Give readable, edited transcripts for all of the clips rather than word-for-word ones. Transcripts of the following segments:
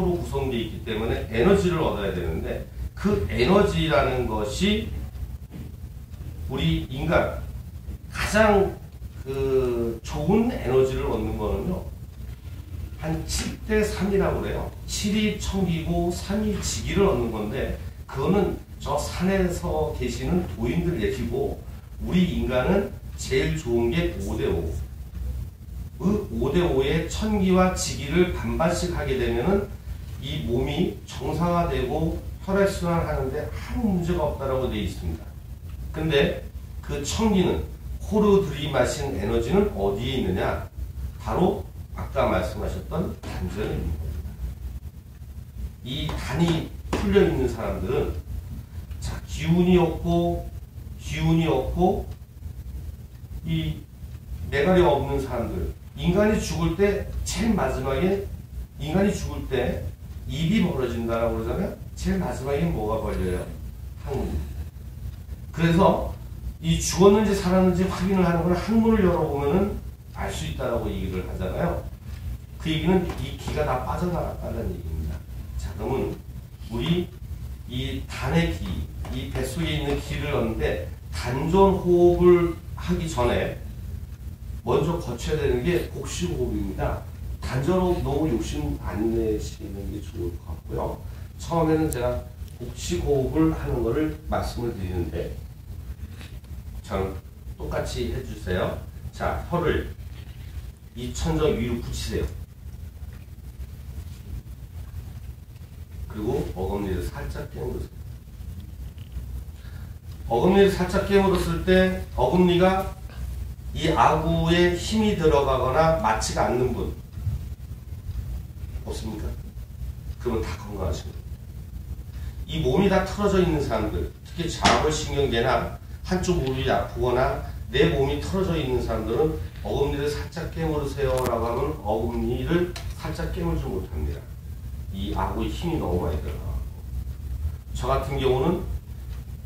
로 구성되어 있기 때문에 에너지를 얻어야 되는데 그 에너지라는 것이 우리 인간 가장 좋은 에너지를 얻는 거는요. 한 7대 3이라고 그래요. 7이 청기고 3이 지기를 얻는 건데 그거는 저 산에서 계시는 도인들 얘기고 우리 인간은 제일 좋은 게 5대5. 그 5대5의 천기와 지기를 반반씩 하게 되면은 이 몸이 정상화되고 혈액순환 하는데 아무 문제가 없다라고 되어 있습니다. 근데 그 천기는 코로 들이마신 에너지는 어디에 있느냐? 바로 아까 말씀하셨던 단전에 있는 겁니다. 이 단이 풀려 있는 사람들은 자, 기운이 없고 이 매가리가 없는 사람들, 인간이 죽을 때 제일 마지막에 인간이 죽을 때 입이 벌어진다라고 그러잖아요. 제일 마지막에 뭐가 벌려요? 항문입니다. 그래서 이 죽었는지 살았는지 확인을 하는 건 항문을 열어보면은 알 수 있다라고 얘기를 하잖아요. 그 얘기는 이 기가 다 빠져나갔다는 얘기입니다. 자, 그러면 우리 이 단의 기, 이 뱃속에 있는 기를 얻는데 단전 호흡을 하기 전에 먼저 거쳐야 되는 게 복식호흡입니다. 단전 호흡 너무 욕심 안 내시는 게 좋을 것 같고요. 처음에는 제가 복식호흡을 하는 거를 말씀을 드리는데 전 똑같이 해주세요. 자, 혀를 이 천정 위로 붙이세요. 그리고 어금니를 살짝 깨물으세요. 어금니를 살짝 깨물었을 때 어금니가 이 아구에 힘이 들어가거나 맞지가 않는 분 없습니까? 그러면 다 건강하신 거예요. 이 몸이 다 틀어져 있는 사람들, 특히 좌골신경계나 한쪽 무릎이 아프거나 내 몸이 틀어져 있는 사람들은 어금니를 살짝 깨물으세요 라고 하면 어금니를 살짝 깨물지 못합니다. 이 아구에 힘이 너무 많이 들어가고. 저 같은 경우는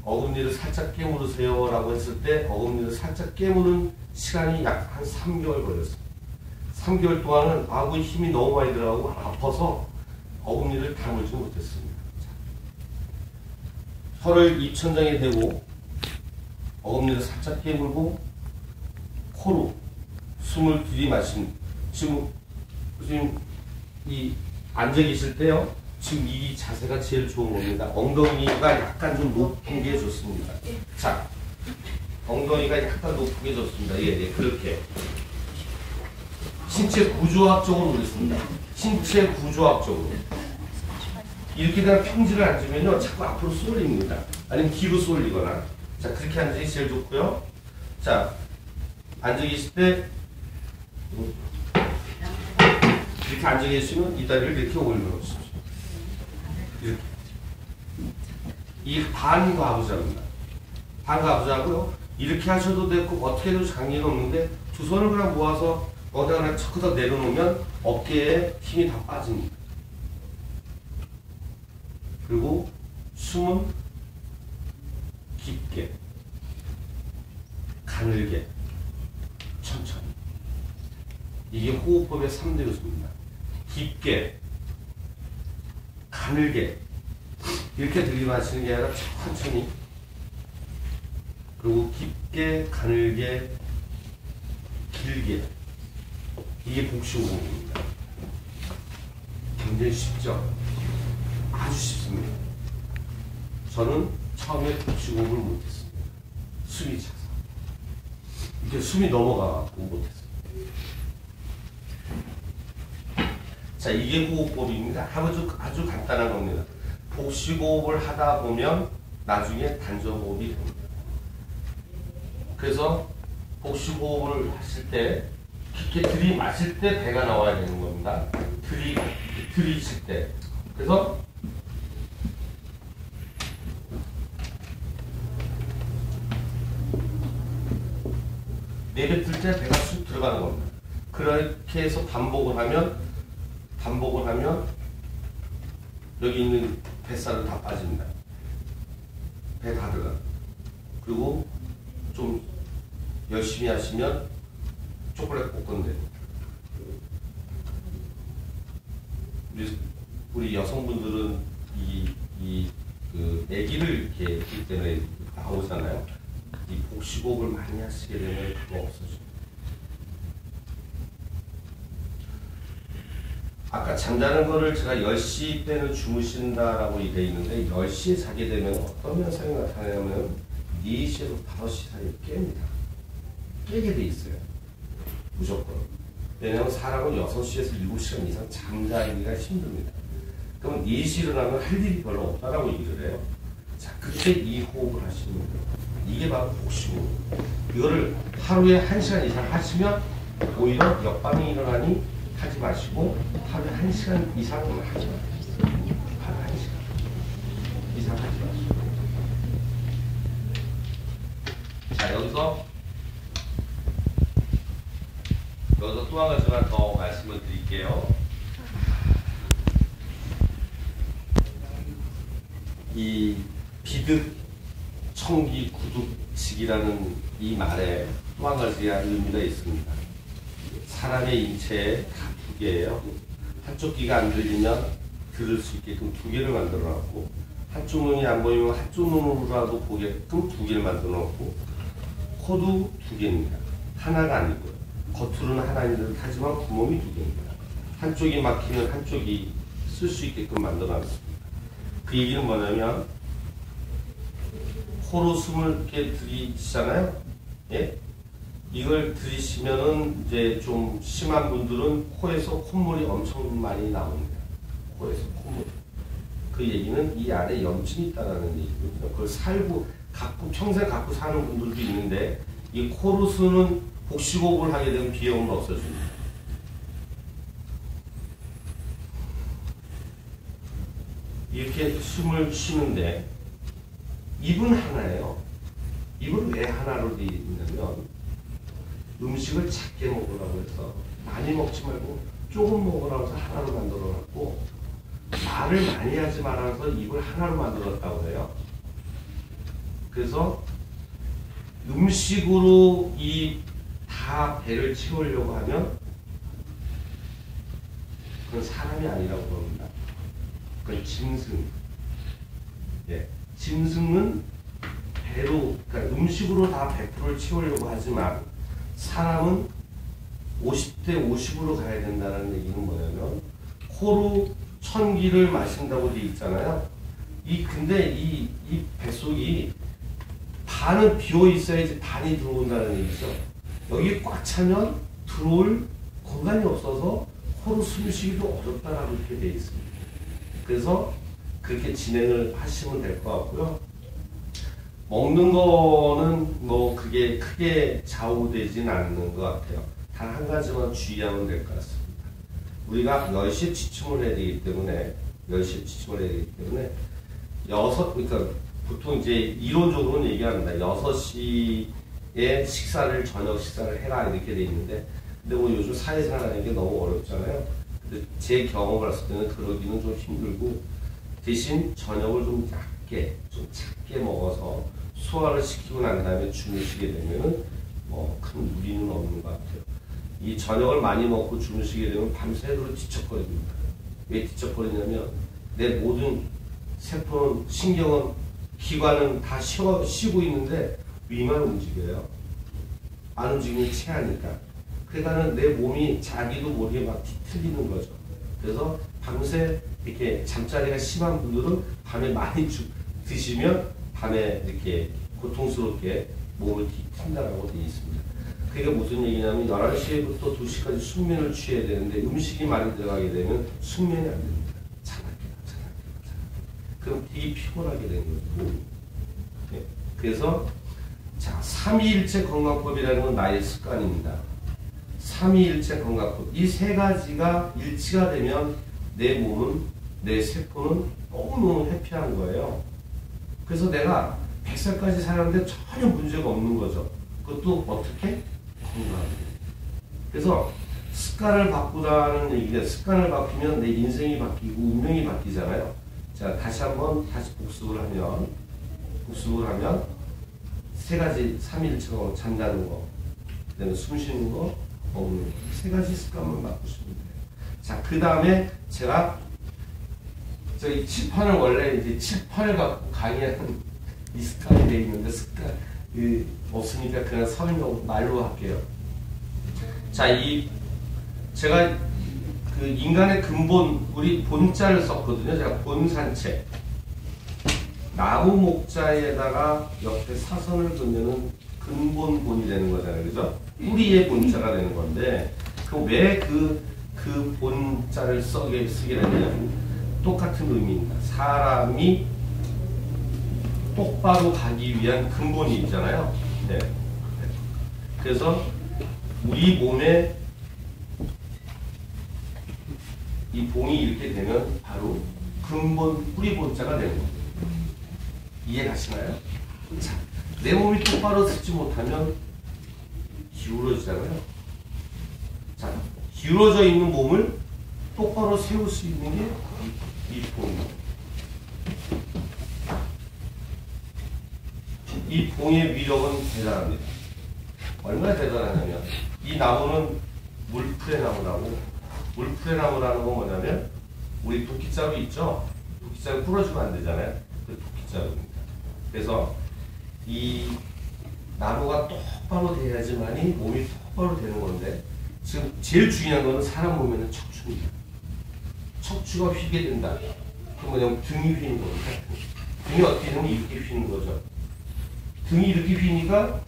어금니를 살짝 깨물으세요 라고 했을 때 어금니를 살짝 깨무는 시간이 약 한 3개월 걸렸어요. 3개월 동안은 아구에 힘이 너무 많이 들어가고 아파서 어금니를 다물지 못했습니다. 혀를 입천장에 대고 어금니를 살짝 깨물고 코로 숨을 들이마신 지금 이 앉아 계실 때요. 지금 이 자세가 제일 좋은 겁니다. 엉덩이가 약간 좀 높은 게 좋습니다. 자, 엉덩이가 약간 높은 게 좋습니다. 예, 그렇게. 신체 구조학적으로 그렇습니다. 신체 구조학적으로. 이렇게 그냥 평지를 앉으면요. 자꾸 앞으로 쏠립니다. 아니면 뒤로 쏠리거나. 자, 그렇게 앉는 게 제일 좋고요. 자, 앉아 계실 때, 이렇게 앉아 계시면 이 다리를 이렇게 올려놓으십시오. 이렇게. 이 반가부좌입니다. 반가부좌고요. 이렇게 하셔도 되고 어떻게 해도 장애는 없는데 두 손을 그냥 모아서 어디다 그냥 척크덕 내려놓으면 어깨에 힘이 다 빠집니다. 그리고 숨은 깊게, 가늘게, 천천히. 이게 호흡법의 3대 요소입니다. 깊게, 가늘게, 이렇게 들이마시는 게 아니라 천천히, 그리고 깊게, 가늘게, 길게. 이게 복식호흡입니다. 굉장히 쉽죠? 아주 쉽습니다. 저는 처음에 복식호흡을 못했습니다. 숨이 차서. 이렇게 숨이 넘어가고 못했어요. 자, 이게 호흡법입니다. 아주 간단한 겁니다. 복식호흡을 하다 보면 나중에 단전호흡이 됩니다. 그래서 복식호흡을 하실 때 깊게 들이마실 때 배가 나와야 되는 겁니다. 들이실 때. 그래서 내뱉을 때 배가 쑥 들어가는 겁니다. 그렇게 해서 반복을 하면 여기 있는 뱃살은 다 빠집니다. 배 다 들어가. 그리고 좀 열심히 하시면 초콜릿 볶음돼. 우리 여성분들은 그 아기를 이렇게 낳을 때는 나오잖아요. 이 복식호흡을 많이 하시게 되면 그거 없어져요. 아까 잠자는 거를 제가 10시 때는 주무신다라고 되어 있는데 10시에 자게 되면 어떤 현상이 나타나냐면 4시에서 5시 사이에 깹니다. 깨게 돼 있어요. 무조건. 왜냐하면 사람은 6시에서 7시간 이상 잠자기가 힘듭니다. 그럼 4시 일어나면 할 일이 별로 없다라고 얘기를 해요. 자, 그때 이 호흡을 하시면 돼요. 이게 바로 복식호흡. 이거를 하루에 1시간 이상 하시면 오히려 역반응이 일어나니 하지 마시고 하루에 1시간 이상은 하지 마세요. 하루에 1시간 이상 하지 마시고. 자, 여기서 또 한 가지만 더 말씀을 드릴게요. 이 비득, 청기, 구득식이라는 이 말에 또 한 가지가 의미가 있습니다. 사람의 인체에 다 두 개예요. 한쪽 귀가 안 들리면 들을 수 있게끔 두 개를 만들어 놨고, 한쪽 눈이 안 보이면 한쪽 눈으로라도 보게끔 두 개를 만들어 놓고, 코도 두 개입니다. 하나가 아니고요. 겉으로는 하나인 듯 하지만 구멍이 두 개입니다. 한쪽이 막히면 한쪽이 쓸 수 있게끔 만들어 놨습니다. 그 얘기는 뭐냐면, 코로 숨을 이렇게 들이시잖아요. 예? 이걸 들이시면은 이제 좀 심한 분들은 코에서 콧물이 엄청 많이 나옵니다. 코에서 콧물. 그 얘기는 이 안에 염증이 있다는 얘기거든요. 그걸 평생 갖고 사는 분들도 있는데, 이 코로 쓰는 복식호흡을 하게 되면 비염을 없애줍니다. 이렇게 숨을 쉬는데, 입은 하나예요. 입은 왜 하나로 되어 있냐면, 음식을 작게 먹으라고 해서 많이 먹지 말고 조금 먹으라고 해서 하나로 만들어 놨고, 말을 많이 하지 말아서 입을 하나로 만들었다고 해요. 그래서 음식으로 이 다 배를 채우려고 하면 그건 사람이 아니라고 그럽니다. 그건 짐승. 예. 짐승은 배로, 그러니까 음식으로 다 100%를 채우려고 하지만 사람은 50대 50으로 가야 된다는 얘기는 뭐냐면, 코로 천기를 마신다고 되어 있잖아요. 근데 이 뱃속이 반은 비어 있어야지 반이 들어온다는 얘기죠. 여기 꽉 차면 들어올 공간이 없어서 코로 숨쉬기도 어렵다라고 이렇게 되어 있습니다. 그래서 그렇게 진행을 하시면 될 것 같고요. 먹는 거는 뭐 그게 크게 좌우되진 않는 것 같아요. 단 한 가지만 주의하면 될 것 같습니다. 우리가 10시에 취침을 해야 되기 때문에, 그러니까 보통 이제 이론적으로는 얘기합니다. 6시에 저녁 식사를 해라 이렇게 돼 있는데, 근데 뭐 요즘 사회생활하는 게 너무 어렵잖아요. 근데 제 경험을 봤을 때는 그러기는 좀 힘들고, 대신 저녁을 좀 작게 먹어서 소화를 시키고 난 다음에 주무시게 되면은 뭐 큰 무리는 없는 것 같아요. 이 저녁을 많이 먹고 주무시게 되면 밤새도록 뒤척거립니다. 왜 뒤척거리냐면, 내 모든 세포는, 신경은, 기관은 다 쉬고 있는데 위만 움직여요. 안 움직이면 체하니까. 그러니까는 내 몸이 자기도 모르게 막 뒤틀리는 거죠. 그래서 밤새 이렇게 잠자리가 심한 분들은 밤에 많이 드시면 밤에 이렇게 고통스럽게 몸을 뒤틀린다고 되어 있습니다. 그게 무슨 얘기냐면, 11시부터 2시까지 숙면을 취해야 되는데 음식이 많이 들어가게 되면 숙면이 안 됩니다. 자나깨. 그럼 되게 피곤하게 되는 거죠. 네. 그래서 자, 321체 건강법이라는 건 나의 습관입니다. 321체 건강법. 이 세 가지가 일치가 되면 내 몸은, 내 세포는 너무너무 해피한 거예요. 그래서 내가 100살까지 살았는데 전혀 문제가 없는 거죠. 그것도 어떻게? 건강하게. 그래서 습관을 바꾸라는 얘기가, 습관을 바꾸면 내 인생이 바뀌고 운명이 바뀌잖아요. 자, 다시 복습을 하면 세 가지, 3일처럼 잠자는 거, 그 다음에 숨 쉬는 거, 먹는 거, 세 가지 습관만 바꾸시면 돼요. 자, 그 다음에 제가 저희 칠판을 원래 이제 칠판을 갖고 강의하는 이 스타일이 돼 있는데 없으니까 그냥 설명 말로 할게요. 자, 제가 그 인간의 근본, 우리 본자를 썼거든요. 제가 본산책. 나무 목자에다가 옆에 사선을 그으면은 근본본이 되는 거잖아요. 그죠? 뿌리의 본자가 되는 건데, 왜 그 본자를 쓰게 되냐면, 똑같은 의미입니다. 사람이 똑바로 가기 위한 근본이 있잖아요. 네. 그래서 우리 몸에 이 봉이 이렇게 되면 바로 근본 뿌리 본자가 되는 겁니다. 이해 가시나요? 자, 내 몸이 똑바로 서지 못하면 기울어지잖아요. 자, 기울어져 있는 몸을 똑바로 세울 수 있는 게 이 봉입니다. 이 봉의 위력은 대단합니다. 얼마나 대단하냐면, 이 나무는 물풀의 나무라고, 물풀의 나무라는 건 뭐냐면, 우리 도끼자루 있죠? 도끼자루 부러지면 안 되잖아요? 그 도끼자루입니다. 그래서 이 나무가 똑바로 돼야지만이 몸이 똑바로 되는 건데, 지금 제일 중요한 거는 사람 몸에는 척추입니다. 척추가 휘게 된다. 그 뭐냐면 등이 휘는 겁니다. 등이 어떻게 되면 이렇게 휘는 거죠. 등이 이렇게 휘니까,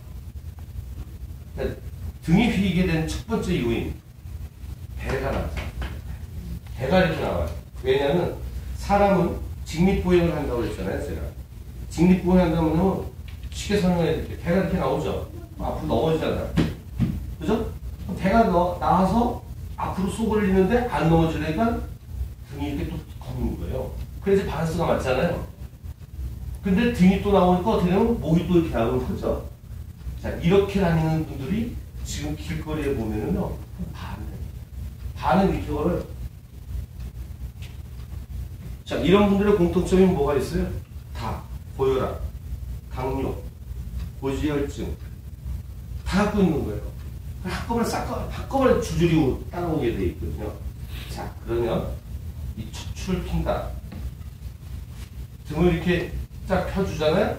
등이 휘게 된 첫 번째 요인, 배가 나와요. 배가 이렇게 나와요. 왜냐하면 사람은 직립보행을 한다고 했잖아요. 제가 직립보행 한다면 쉽게 설명해 드릴게요. 배가 이렇게 나오죠. 앞으로 넘어지잖아요. 그죠? 배가 나와서 앞으로 쏙 올리는데 안 넘어지니까 등이 이렇게 또 걷는 거예요. 그래서 바란스가 맞잖아요. 근데 등이 또 나오니까 어떻게 되면 목이 또 이렇게 나오는 거죠. 자, 이렇게 다니는 분들이 지금 길거리에 보면은요, 반은 이렇게 걸어요. 자, 이런 분들의 공통점이 뭐가 있어요? 다 고혈압, 당뇨, 고지혈증 다 갖고 있는 거예요. 한꺼번에 줄줄이 따라오게 돼 있거든요. 자, 그러면 이 척추를 핀다. 등을 이렇게 쫙 펴주잖아요?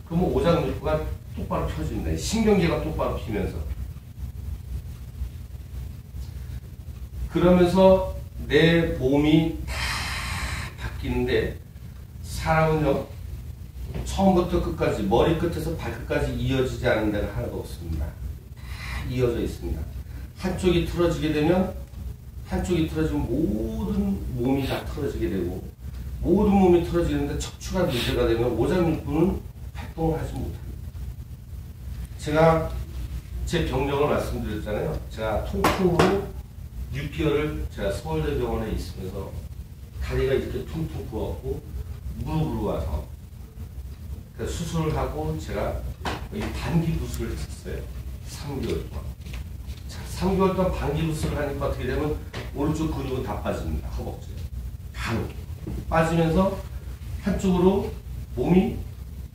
그러면 오장육부가 똑바로 펴집니다. 신경계가 똑바로 피면서. 그러면서 내 몸이 다 바뀌는데, 사람은요, 처음부터 끝까지, 머리끝에서 발끝까지 이어지지 않은 데가 하나도 없습니다. 다 이어져 있습니다. 한쪽이 틀어지게 되면, 모든 몸이 다 틀어지게 되고, 모든 몸이 틀어지는데 척추가 문제가 되면 오장육부는 활동을 하지 못합니다. 제가 제 병력을 말씀드렸잖아요. 제가 통풍으로 6개월을 제가 서울대병원에 있으면서 다리가 이렇게 퉁퉁 부었고 무릎으로 와서 수술을 하고 제가 반기부술을 했었어요. 3개월 동안. 자, 3개월 동안 반기부술을 하니까 어떻게 되면 오른쪽 근육은 다 빠집니다. 허벅지에. 바로 빠지면서 한쪽으로 몸이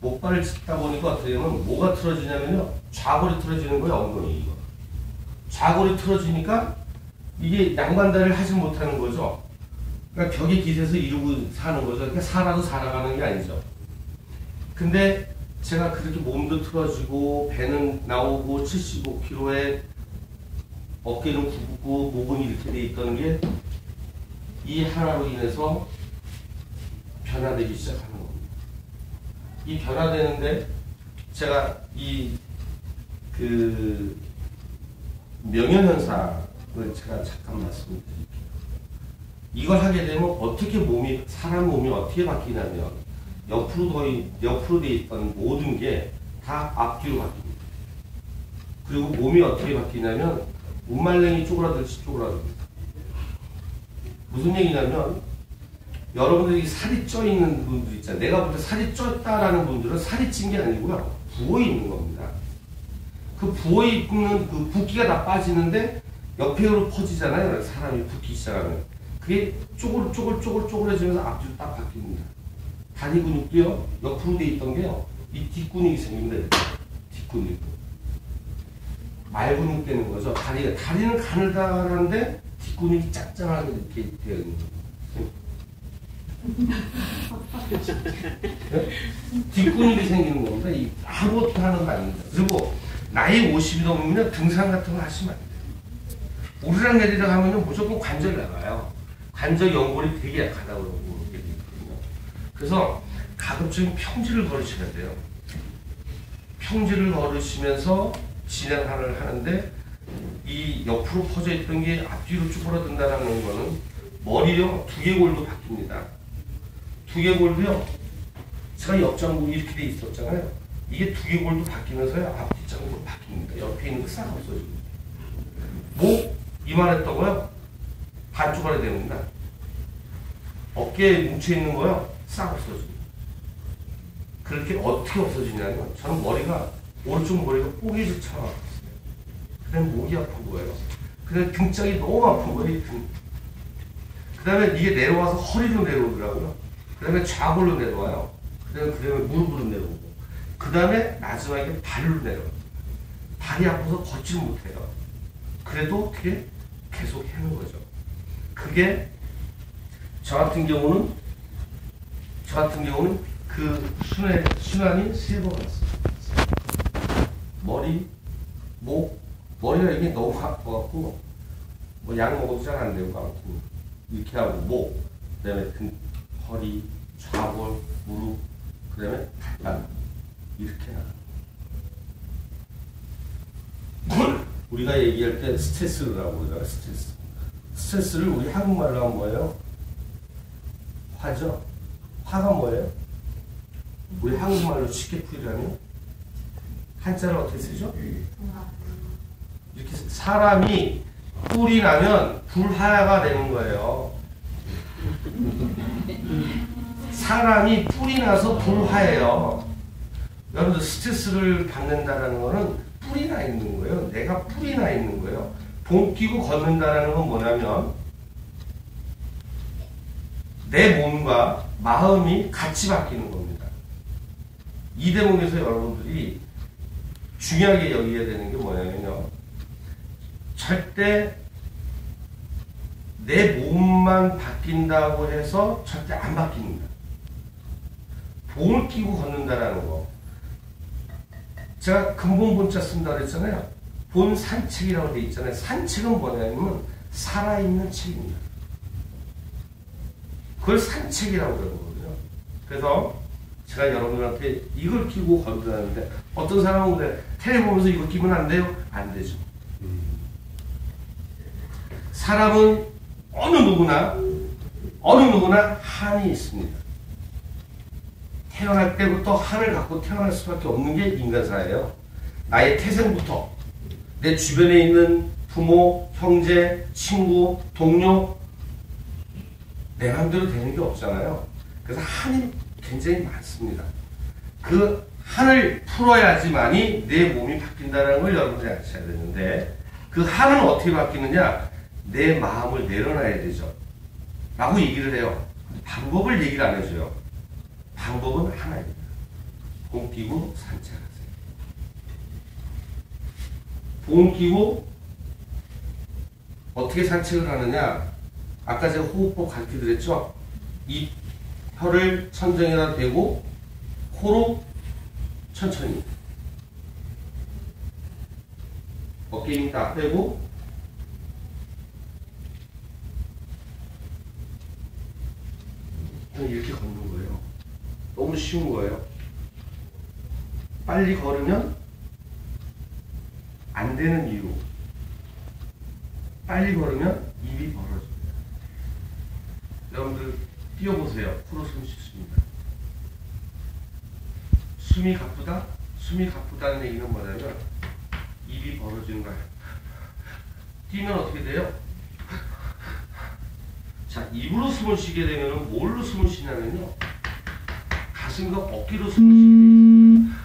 목발을 짚다 보니까 어떻게 되면 뭐가 틀어지냐면요. 좌골이 틀어지는 거예요. 엉덩이 이거. 좌골이 틀어지니까 이게 양반다리를 하지 못하는 거죠. 그러니까 벽에 기대서 이러고 사는 거죠. 그러니까 살아도 살아가는 게 아니죠. 근데 제가 그렇게 몸도 틀어지고 배는 나오고 75kg에 어깨는 굽고 목은 이렇게 돼 있던 게 이 하나로 인해서 변화되기 시작하는 겁니다. 이 변화되는데 제가 명현현상을 제가 잠깐 말씀드릴게요. 이걸 하게 되면 어떻게 사람 몸이 어떻게 바뀌냐면 옆으로 돼 있던 모든 게 다 앞뒤로 바뀝니다. 그리고 몸이 어떻게 바뀌냐면 문말랭이 쪼그라들듯이 쪼그라듭니다. 무슨 얘기냐면 여러분들이 살이 쪄 있는 분들 있잖아요. 내가 볼 때 살이 쪘다라는 분들은 살이 찐 게 아니고요. 부어 있는 겁니다. 그 부어 있는 그 붓기가 다 빠지는데 옆으로 퍼지잖아요. 사람이 붓기 시작하면. 그게 쪼글쪼글해지면서 앞뒤로 딱 바뀝니다. 다리 근육도요. 옆으로 돼 있던 게요. 이 뒷근육이 생깁니다. 뒷근육. 말근육 되는 거죠. 다리는 가늘다는데 뒷근육이 짱짱하게 이렇게 되어 있는 거예요. 네? 뒷근육이 생기는 겁니다. 아무것도 하는 거 아닙니다. 그리고 나이 50이 넘으면 등산 같은 거 하시면 안 돼요. 오르락 내리락 하면 무조건 관절 나가요. 관절 연골이 되게 약하다고 그러고 그렇게 되거든요. 그래서 가급적 평지를 걸으셔야 돼요. 평지를 걸으시면서 진행을 하는데 이 옆으로 퍼져 있던 게 앞뒤로 쭈그러든다는 거는 머리요 두개골도 바뀝니다. 두개골도요 제가 옆장골이 이렇게 돼 있었잖아요. 이게 두개골도 바뀌면서요 앞뒤장골도 바뀝니다. 옆에 있는 거 싹 없어지고 목 이만했던 거요 반쪽알이 됩니다. 어깨에 뭉쳐있는 거요 싹 없어지고 그렇게 어떻게 없어지냐면 저는 머리가 오른쪽 머리가 뽀개질처럼 아팠어요. 그다음에 목이 아픈 거예요. 그다음에 등짝이 너무 아픈 거예요. 그다음에 이게 내려와서 허리로 내려오더라고요. 그다음에 좌골로 내려와요. 그다음에 무릎으로 내려오고 그다음에 마지막에 발로 내려와요. 발이 아파서 걷질 못해요. 그래도 어떻게 계속 해는 거죠. 그게 저 같은 경우는 그 순환이 3번 왔어요. 머리, 목, 머리가 이게 너무 아파갖고 뭐 약 먹어도 잘 안 되고 아무튼 이렇게 하고 목, 그다음에 등, 허리, 좌골, 무릎, 그다음에 발바닥 이렇게 나가. 우리가 얘기할 때 스트레스라고 그러잖아요. 스트레스를 우리 한국말로 하면 뭐예요? 화죠. 화가 뭐예요? 우리 한국말로 쉽게 풀이하면 한자를 어떻게 쓰죠? 이렇게 사람이 뿔이 나면 불화가 되는 거예요. 사람이 뿔이 나서 불화해요. 여러분들 스트레스를 받는다는 거는 뿔이 나 있는 거예요. 내가 뿔이 나 있는 거예요. 봉 끼고 걷는다는 건 뭐냐면 내 몸과 마음이 같이 바뀌는 겁니다. 이 대목에서 여러분들이 중요하게 여기게 되는 게 뭐냐면요. 절대 내 몸만 바뀐다고 해서 절대 안 바뀝니다. 봉을 끼고 걷는다라는 거. 제가 근본 본자 쓴다 그랬잖아요. 본 산책이라고 돼 있잖아요. 산책은 뭐냐면 살아있는 책입니다. 그걸 산책이라고 그러는 거거든요. 그래서 제가 여러분들한테 이걸 끼고 걷는다는데 어떤 사람은 그래 텔레 보면서 이거 끼면 안 돼요? 안 되죠. 사람은 어느 누구나 한이 있습니다. 태어날 때부터 한을 갖고 태어날 수밖에 없는 게 인간사예요. 나의 태생부터 내 주변에 있는 부모, 형제, 친구, 동료 내 마음대로 되는 게 없잖아요. 그래서 한이 굉장히 많습니다. 그 한을 풀어야지만이 내 몸이 바뀐다는 걸 여러분들이 아셔야 되는데 그 한은 어떻게 바뀌느냐? 내 마음을 내려놔야 되죠. 라고 얘기를 해요. 방법을 얘기를 안 해줘요. 방법은 하나입니다. 봉 끼고 산책하세요. 봉 끼고 어떻게 산책을 하느냐? 아까 제가 호흡법 가르쳐 드렸죠? 이 혀를 천정에다 대고 코로 천천히 어깨 힘 딱 빼고 이렇게 걷는 거예요. 너무 쉬운 거예요. 빨리 걸으면 안 되는 이유. 빨리 걸으면 입이 벌어집니다. 여러분들 뛰어보세요. 코로 숨 쉬십니다. 숨이 가쁘다? 숨이 가쁘다는 얘기는 뭐냐면 입이 벌어지는 거예요. 뛰면 어떻게 돼요? 자, 입으로 숨을 쉬게 되면 뭘로 숨을 쉬냐면요. 가슴과 어깨로 숨을 쉬게 됩니다.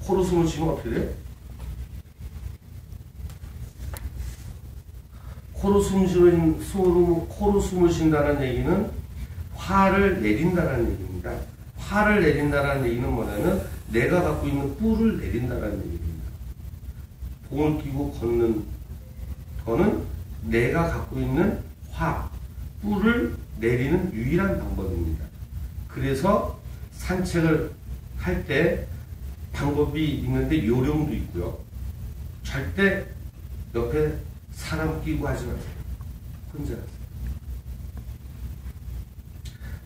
코로 숨을 쉬면 어떻게 돼요? 코로 숨을 쉰다는 얘기는 화를 내린다는 얘기입니다. 화를 내린다는 얘기는 뭐냐면 내가 갖고 있는 뿔을 내린다는 얘기입니다. 봉을 끼고 걷는 거는 내가 갖고 있는 화, 뿔을 내리는 유일한 방법입니다. 그래서 산책을 할 때 방법이 있는데 요령도 있고요. 절대 옆에 사람 끼고 하지 마세요. 혼자 하세요.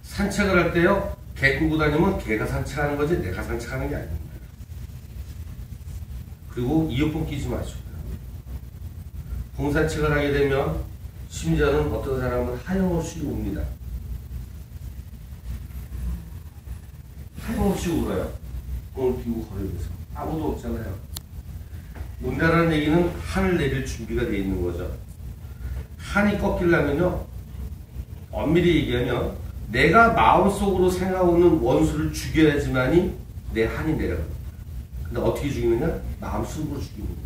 산책을 할 때요, 개 끌고 다니면 개가 산책하는 거지 내가 산책하는 게 아닙니다. 그리고 이어폰 끼지 마시고요. 봉산책을 하게 되면 심지어는 어떤 사람은 하염없이 웁니다. 하염없이 울어요. 공을 끼고 걸으면서. 아무도 없잖아요. 운다라는 얘기는 한을 내릴 준비가 되어 있는 거죠. 한이 꺾이려면요, 엄밀히 얘기하면 내가 마음속으로 생각하고 있는 원수를 죽여야지만이 내 한이 내려갑니다. 근데 어떻게 죽이느냐? 마음속으로 죽이는 거예요.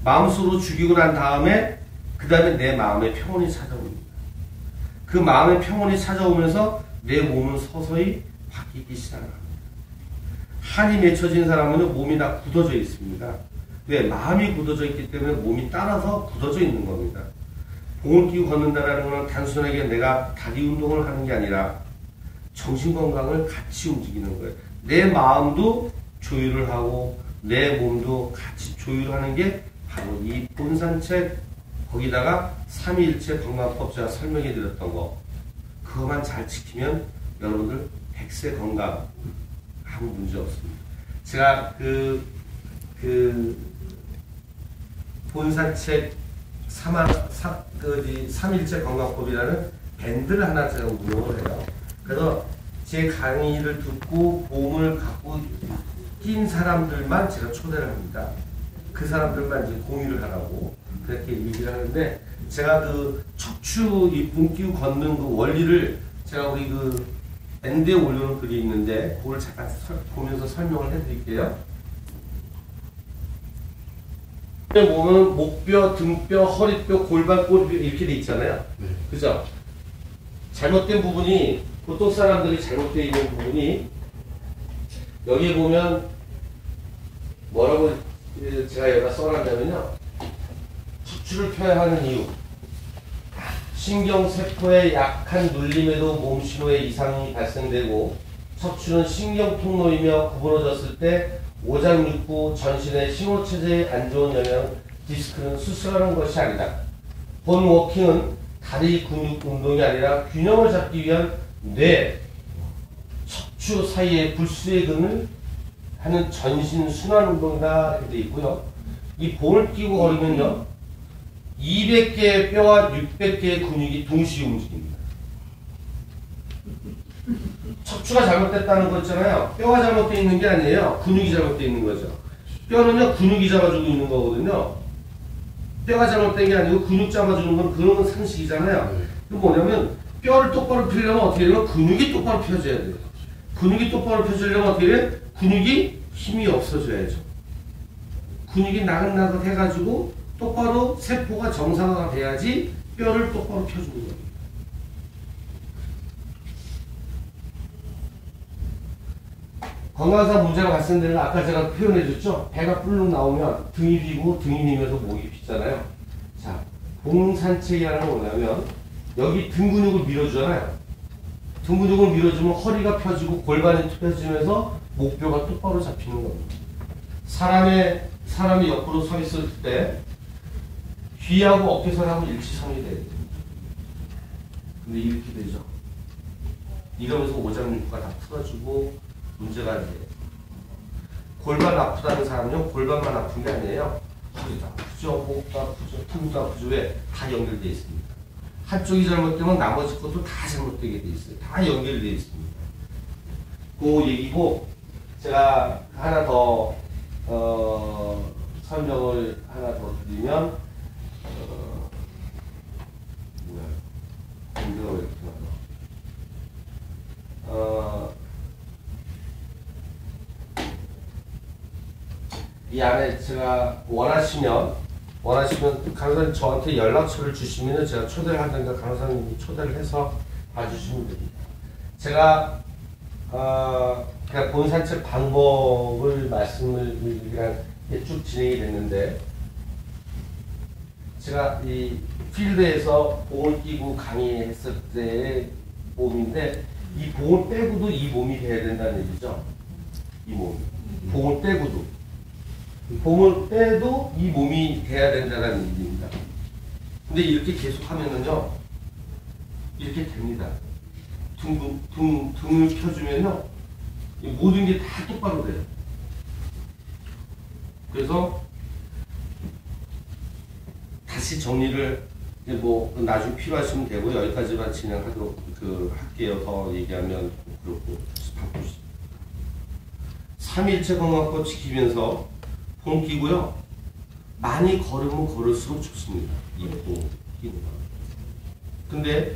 마음속으로 죽이고 난 다음에 그 다음에 내 마음의 평온이 찾아옵니다. 그 마음의 평온이 찾아오면서 내 몸은 서서히 바뀌기 시작합니다. 한이 맺혀진 사람은 몸이 다 굳어져 있습니다. 왜? 마음이 굳어져 있기 때문에 몸이 따라서 굳어져 있는 겁니다. 봉을 끼고 걷는다라는 건 단순하게 내가 다리 운동을 하는 게 아니라 정신건강을 같이 움직이는 거예요. 내 마음도 조율을 하고 내 몸도 같이 조율하는 게 바로 이 본산책, 거기다가 삼위일체 건강법 제가 설명해 드렸던 거, 그거만 잘 지키면 여러분들 100세 건강 아무 문제 없습니다. 제가 본산책 삼일체 건강법이라는 밴드를 하나 제가 운영을 해요. 그래서 제 강의를 듣고 보험을 갖고 낀 사람들만 제가 초대를 합니다. 그 사람들만 이제 공유를 하라고 그렇게 얘기를 하는데, 제가 그 척추 이쁨 끼고 걷는 그 원리를 제가 우리 그 밴드에 올려놓은 글이 있는데 그걸 잠깐 보면서 설명을 해드릴게요. 보면 목뼈, 등뼈, 허리뼈, 골반, 꼬리뼈 이렇게 돼 있잖아요. 그죠? 잘못된 부분이, 보통 사람들이 잘못되어 있는 부분이, 여기 보면 뭐라고 제가 여기다 써놨냐면요, 척추를 펴야 하는 이유, 신경세포의 약한 눌림에도 몸신호의 이상이 발생되고 척추는 신경통로이며 구부러졌을 때 오장육부 전신의 신호체제에 안 좋은 영향, 디스크는 수술하는 것이 아니다. 본 워킹은 다리 근육 운동이 아니라 균형을 잡기 위한 뇌, 척추 사이의 불수의 근을 하는 전신 순환 운동이다 이렇게 되어 있고요. 이 볼을 끼고 걸으면요, 200개의 뼈와 600개의 근육이 동시에 움직입니다. 척추가 잘못됐다는 거 있잖아요. 뼈가 잘못되어 있는 게 아니에요. 근육이 잘못되어 있는 거죠. 뼈는요, 근육이 잡아주고 있는 거거든요. 뼈가 잘못된 게 아니고 근육 잡아주는 건 그런 건 상식이잖아요. 그 뭐냐면 뼈를 똑바로 펴려면 어떻게 되면 근육이 똑바로 펴져야 돼요. 근육이 똑바로 펴지려면 어떻게 돼요? 근육이 힘이 없어져야죠. 근육이 나긋나긋 해가지고 똑바로 세포가 정상화가 돼야지 뼈를 똑바로 펴주는 거예요. 건강상 문제가 발생되는 거 아까 제가 표현해줬죠? 배가 뿔룩 나오면 등이 비고 등이 비면서 목이 빗잖아요. 자, 봉산책이라는 건 뭐냐면 여기 등 근육을 밀어주잖아요. 등 근육을 밀어주면 허리가 펴지고 골반이 펴지면서 목뼈가 똑바로 잡히는 겁니다. 사람이 옆으로 서 있을 때 귀하고 어깨선하고 일치선이 돼야 돼요. 근데 이렇게 되죠. 이러면서 오장육부가 다 풀어지고 문제가 안 돼요. 골반 아프다는 사람은요, 골반만 아픈 게 아니에요. 허리도 아프죠, 목도 아프죠, 등도 아프죠. 왜? 다 연결되어 있습니다. 한쪽이 잘못되면 나머지 것도 다 잘못되게 되어 있어요. 다 연결되어 있습니다. 그 얘기고, 제가 하나 더 설명을 하나 더 드리면, 문제가 왜 이렇게 많아? 이 안에 제가 원하시면 간호사님 저한테 연락처를 주시면 제가 초대를 하든가 간호사님이 초대를 해서 봐주시면 됩니다. 제가 그냥 본산책 방법을 말씀을 그냥 쭉 진행이 됐는데, 제가 이 필드에서 봉을 끼고 강의했을 때의 몸인데 이 봉을 빼고도 이 몸이 돼야 된다는 얘기죠. 이 몸. 봉을 빼고도. 봉을 빼도 이 몸이 돼야 된다는 얘기입니다. 근데 이렇게 계속 하면은요, 이렇게 됩니다. 등을 펴주면요, 모든 게 다 똑바로 돼요. 그래서 다시 정리를 뭐 나중에 필요하시면 되고 여기까지만 진행하도록 할게요. 더 얘기하면 그렇고 바쁘시죠. 3일째 건강법 지키면서 봉 끼고요. 많이 걸으면 걸을수록 좋습니다. 이 봉 끼고. 근데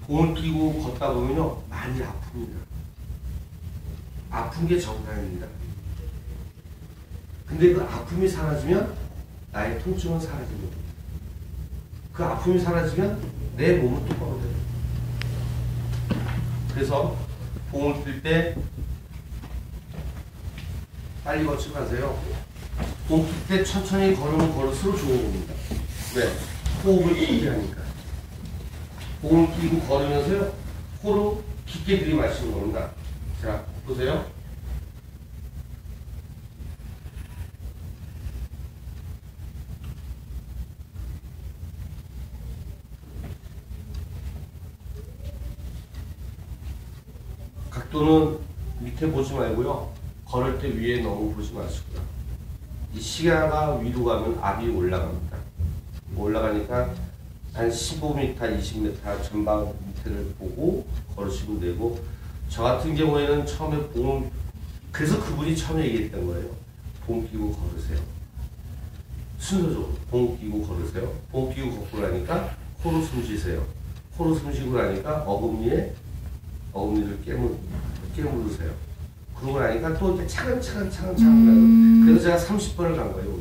봉을 끼고 걷다 보면요 많이 아픕니다. 아픈 게 정상입니다. 근데 그 아픔이 사라지면 나의 통증은 사라집니다. 그 아픔이 사라지면 내 몸은 똑바로 돼요. 그래서 봉을 낄 때 빨리 걷지 마세요. 봉 낄 때 천천히 걸으면 걸을수록 좋은 겁니다. 왜? 호흡을 깊게 하니까. 봉을 끼고 걸으면서요 코로 깊게 들이마시는 겁니다. 자, 보세요. 각도는 밑에 보지 말고요. 걸을 때 위에 너무 보지 마시고요. 이 시야가 위로 가면 압이 올라갑니다. 올라가니까 한 15m, 20m 전방 밑에를 보고 걸으시면 되고, 저 같은 경우에는 처음에 봉, 그래서 그분이 처음에 얘기했던 거예요. 봉 끼고 걸으세요. 순서적으로 봉 끼고 걸으세요. 봉 끼고 걷고 나니까 코로 숨 쉬세요. 코로 숨 쉬고 나니까 어금니를 깨물으세요. 그러고 나니까 또 이렇게 차근차근 가요. 그래서 제가 30번을 간 거예요.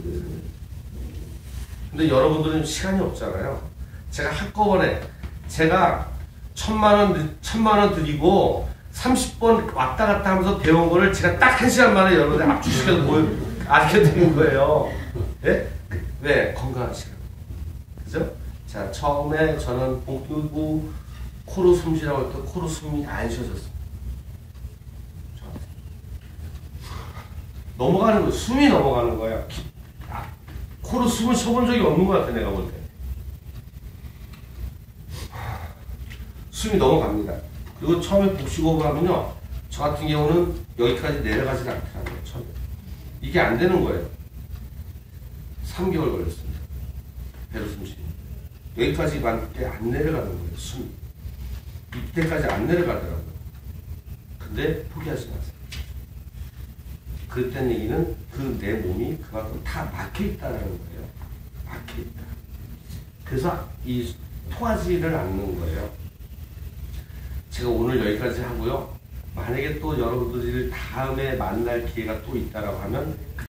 근데 여러분들은 시간이 없잖아요. 제가 한꺼번에 제가 1,000만 원 드리고 30번 왔다 갔다 하면서 배운 거를 제가 딱 1시간 만에 여러분들 압축시켜서 알려드린 거예요. 네? 왜? 건강하시라고. 그죠? 자, 처음에 저는 봉 끼고 코로 숨 쉬라고 할 때 코로 숨이 안 쉬어졌어요. 넘어가는 거예요. 숨이 넘어가는 거예요. 코로 숨을 쉬어본 적이 없는 것 같아, 내가 볼 때. 숨이 넘어갑니다. 그리고 처음에 복식호흡을 하면요, 저 같은 경우는 여기까지 내려가지 않더라고요, 처음에. 이게 안 되는 거예요. 3개월 걸렸습니다. 배로 숨쉬기. 여기까지 갈 때 안 내려가는 거예요, 숨이. 이때까지 안 내려가더라고요. 근데 포기하지 마세요. 그랬다는 얘기는 그 내 몸이 그만큼 다 막혀있다는 거예요. 막혀있다. 그래서 이 토하지를 않는 거예요. 제가 오늘 여기까지 하고요. 만약에 또 여러분들이 다음에 만날 기회가 또 있다라고 하면